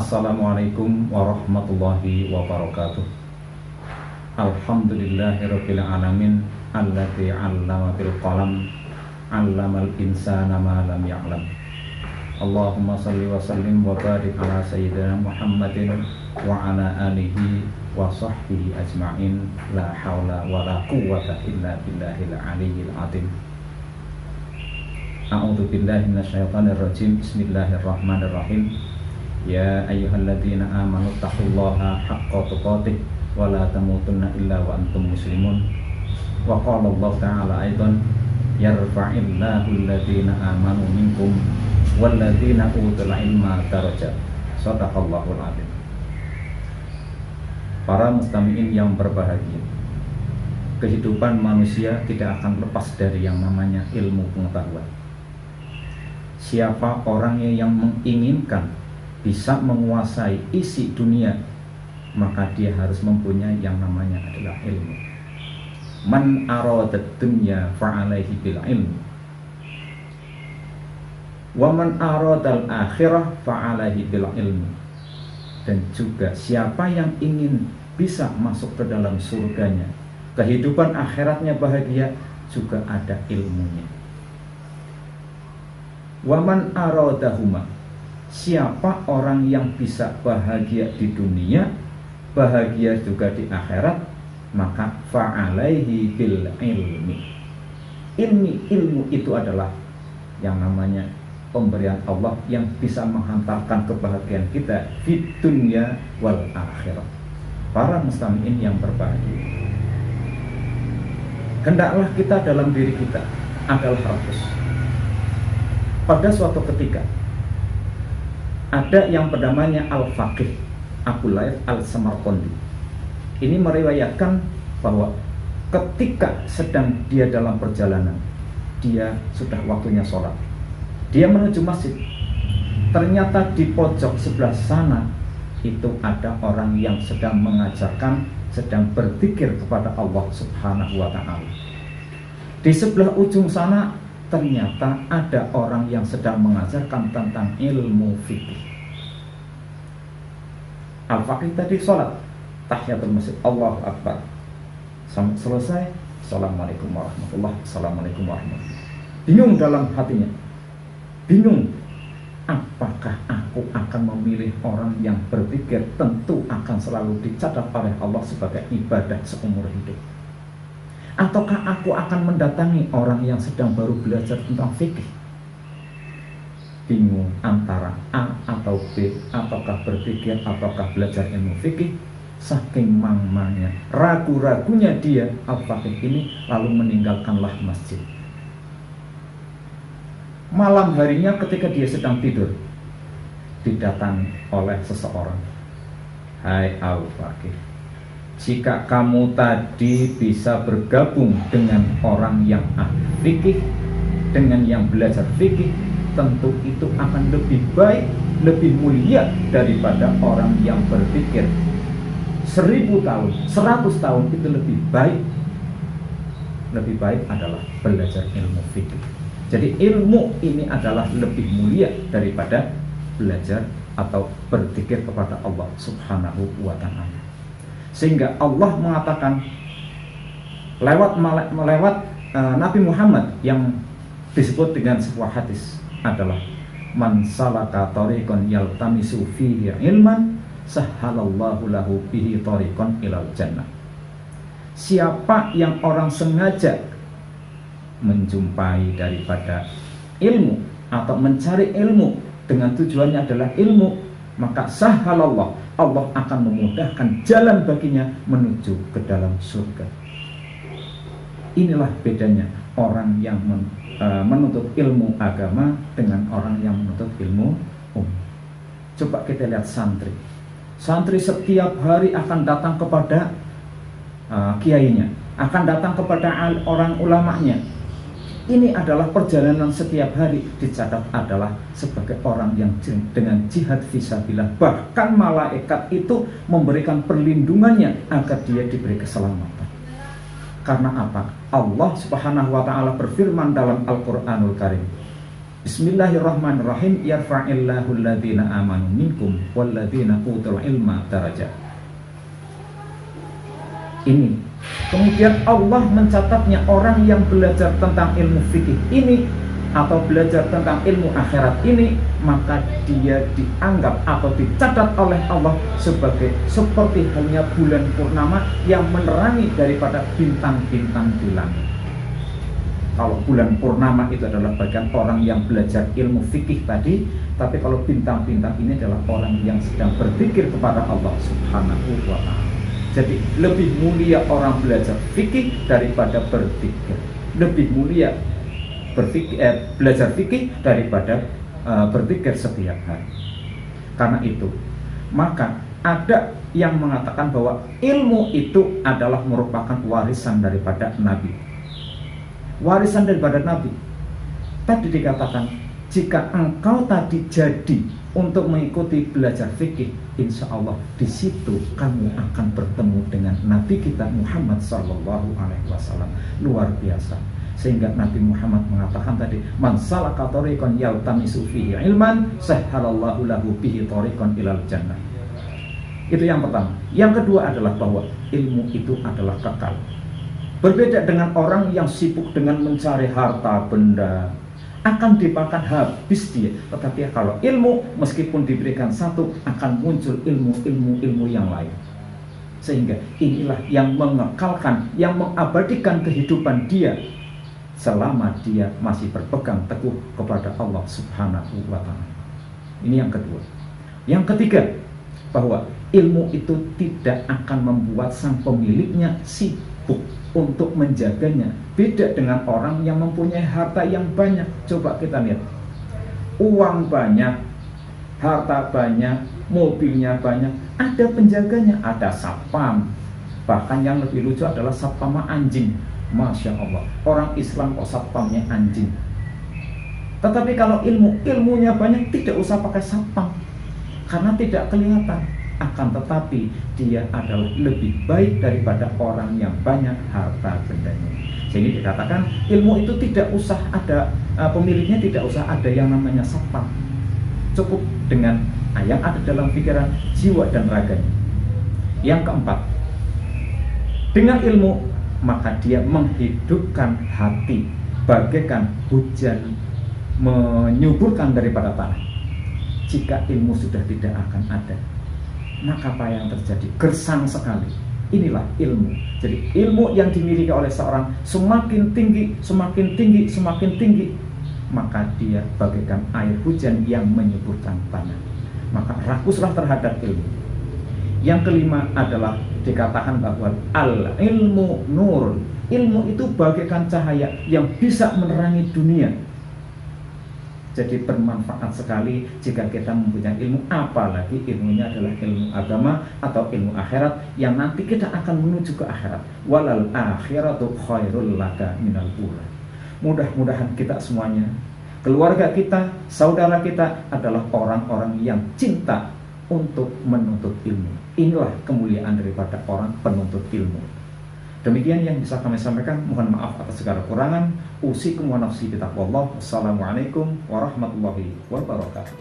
Assalamualaikum warahmatullahi wabarakatuh. Alhamdulillahirabbil alamin alladzi 'allama bil qalam 'allamal insana ma lam ya'lam. Allahumma shalli wa sallim wa barik ala sayyidina Muhammadin wa ala alihi wa sahbihi ajma'in. La haula wa la quwwata illa billahil aliyyil azim. A'udzu billahi minasyaitonir rajim. Bismillahirrahmanirrahim. Ya ayyuhalladzina amanu taqullaha haqqa tuqatih wa la tamutunna illa wa antum muslimun. Wa qala Allah ta'ala aidan yarfa'illahu alladzina amanu minkum walladzina utul ilma darajat. Shadaqallahul azim. Para mustami'in yang berbahagia, kehidupan manusia tidak akan lepas dari yang namanya ilmu pengetahuan. Siapa orangnya yang menginginkan bisa menguasai isi dunia, maka dia harus mempunyai yang namanya adalah ilmu. Man aradad dunya fa'alaihi bil ilmi wa man aradal akhirah fa'alaihi bil ilmi. Dan juga siapa yang ingin bisa masuk ke dalam surganya, kehidupan akhiratnya bahagia, juga ada ilmunya. Wa man aradahuma, siapa orang yang bisa bahagia di dunia, bahagia juga di akhirat, maka fa'alaihi bil ilmi. Ilmu itu adalah yang namanya pemberian Allah yang bisa menghantarkan kebahagiaan kita di dunia wal akhirat. Para mustami'in yang berbahagia, hendaklah kita dalam diri kita adalah harus pada suatu ketika ada yang bernamanya Al-Faqih Abu Layth Al-Samarqandi. Ini meriwayatkan bahwa ketika sedang dia dalam perjalanan, dia sudah waktunya sholat, dia menuju masjid. Ternyata di pojok sebelah sana itu ada orang yang sedang mengajarkan, sedang berzikir kepada Allah Subhanahu wa ta'ala. Di sebelah ujung sana ternyata ada orang yang sedang mengajarkan tentang ilmu fikih. Al-Faqih tadi sholat tahiyatul masjid, Allahu Akbar, sampai selesai, Assalamualaikum warahmatullahi wabarakatuh, Assalamualaikum warahmatullahi wabarakatuh. Bingung dalam hatinya, bingung, apakah aku akan memilih orang yang berpikir tentu akan selalu dicatat oleh Allah sebagai ibadah seumur hidup, ataukah aku akan mendatangi orang yang sedang baru belajar tentang fikih? Bingung antara A atau B, ataukah berpikir, ataukah belajar ilmu fikih. Saking mangmangnya, ragu-ragunya dia, Al-Faqih ini lalu meninggalkanlah masjid. Malam harinya ketika dia sedang tidur, didatangi oleh seseorang. Hai Al-Faqih, jika kamu tadi bisa bergabung dengan orang yang ahli fikih, dengan yang belajar fikih, tentu itu akan lebih baik, lebih mulia daripada orang yang berpikir 1000 tahun, 100 tahun. Itu lebih baik. Lebih baik adalah belajar ilmu fikih. Jadi ilmu ini adalah lebih mulia daripada belajar atau berzikir kepada Allah Subhanahu wa ta'ala. Sehingga Allah mengatakan lewat Nabi Muhammad yang disebut dengan sebuah hadis adalah man salaka tariqan yaltamisu fihi ilman sahhalallahu lahu bihi tariqan ilal jannah. Siapa yang orang sengaja menjumpai daripada ilmu atau mencari ilmu dengan tujuannya adalah ilmu, maka sahhalallah, Allah akan memudahkan jalan baginya menuju ke dalam surga. Inilah bedanya orang yang menuntut ilmu agama dengan orang yang menuntut ilmu Coba kita lihat santri. Santri setiap hari akan datang kepada kiainya, akan datang kepada orang ulamanya. Ini adalah perjalanan setiap hari, dicatat adalah sebagai orang yang dengan jihad fisabilillah. Bahkan malaikat itu memberikan perlindungannya agar dia diberi keselamatan. Karena apa? Allah Subhanahu wa ta'ala berfirman dalam Al-Quranul Karim, Bismillahirrahmanirrahim. Yarfa'illahu alladhina amanu minkum walladhina utul ilma darajat. Ini. Kemudian Allah mencatatnya orang yang belajar tentang ilmu fikih ini atau belajar tentang ilmu akhirat ini, maka dia dianggap atau dicatat oleh Allah sebagai seperti halnya bulan purnama yang menerangi daripada bintang-bintang di langit. Kalau bulan purnama itu adalah bagian orang yang belajar ilmu fikih tadi, tapi kalau bintang-bintang ini adalah orang yang sedang berzikir kepada Allah Subhanahu wa ta'ala. Jadi lebih mulia orang belajar fikih daripada berzikir. Lebih mulia belajar fikih daripada berzikir setiap hari. Karena itu, maka ada yang mengatakan bahwa ilmu itu adalah merupakan warisan daripada Nabi. Warisan daripada Nabi. Tadi dikatakan, jika engkau tadi jadi untuk mengikuti belajar fikih, insya Allah di situ kamu akan bertemu dengan Nabi kita Muhammad Sallallahu Alaihi Wasallam. Luar biasa. Sehingga Nabi Muhammad mengatakan tadi, man salaka thariqan yaltamisu fihi ilman sahhalallahu lahu bihi thariqan ilal jannah. Itu yang pertama. Yang kedua adalah bahwa ilmu itu adalah kekal. Berbeda dengan orang yang sibuk dengan mencari harta benda, akan dimakan habis dia. Tetapi kalau ilmu, meskipun diberikan satu, akan muncul ilmu yang lain. Sehingga inilah yang mengekalkan, yang mengabadikan kehidupan dia selama dia masih berpegang teguh kepada Allah Subhanahu wa ta'ala. Ini yang kedua. Yang ketiga, bahwa ilmu itu tidak akan membuat sang pemiliknya sibuk untuk menjaganya. Beda dengan orang yang mempunyai harta yang banyak. Coba kita lihat, uang banyak, harta banyak, mobilnya banyak, ada penjaganya, ada satpam. Bahkan yang lebih lucu adalah satpamnya anjing. Masya Allah, orang Islam kok satpamnya anjing. Tetapi kalau ilmunya banyak, tidak usah pakai satpam, karena tidak kelihatan. Akan tetapi dia adalah lebih baik daripada orang yang banyak harta bendanya. Jadi dikatakan ilmu itu tidak usah ada pemiliknya, tidak usah ada yang namanya satpam. Cukup dengan yang ada dalam pikiran, jiwa dan raganya. Yang keempat, dengan ilmu maka dia menghidupkan hati bagaikan hujan menyuburkan daripada tanah. Jika ilmu sudah tidak akan ada, maka apa yang terjadi? Gersang sekali. Inilah ilmu. Jadi ilmu yang dimiliki oleh seorang semakin tinggi, semakin tinggi, semakin tinggi, maka dia bagaikan air hujan yang menyuburkan tanah. Maka rakuslah terhadap ilmu. Yang kelima adalah dikatakan bahwa al-ilmu nur. Ilmu itu bagaikan cahaya yang bisa menerangi dunia. Jadi bermanfaat sekali jika kita mempunyai ilmu, apalagi ilmunya adalah ilmu agama atau ilmu akhirat yang nanti kita akan menuju ke akhirat. Walal akhiratu khairul laka minal ula. Mudah-mudahan kita semuanya, keluarga kita, saudara kita adalah orang-orang yang cinta untuk menuntut ilmu. Inilah kemuliaan daripada orang penuntut ilmu. Demikian yang bisa kami sampaikan. Mohon maaf atas segala kekurangan. Usikum wa nafsi bitaqwallah. Wassalamualaikum warahmatullahi wabarakatuh.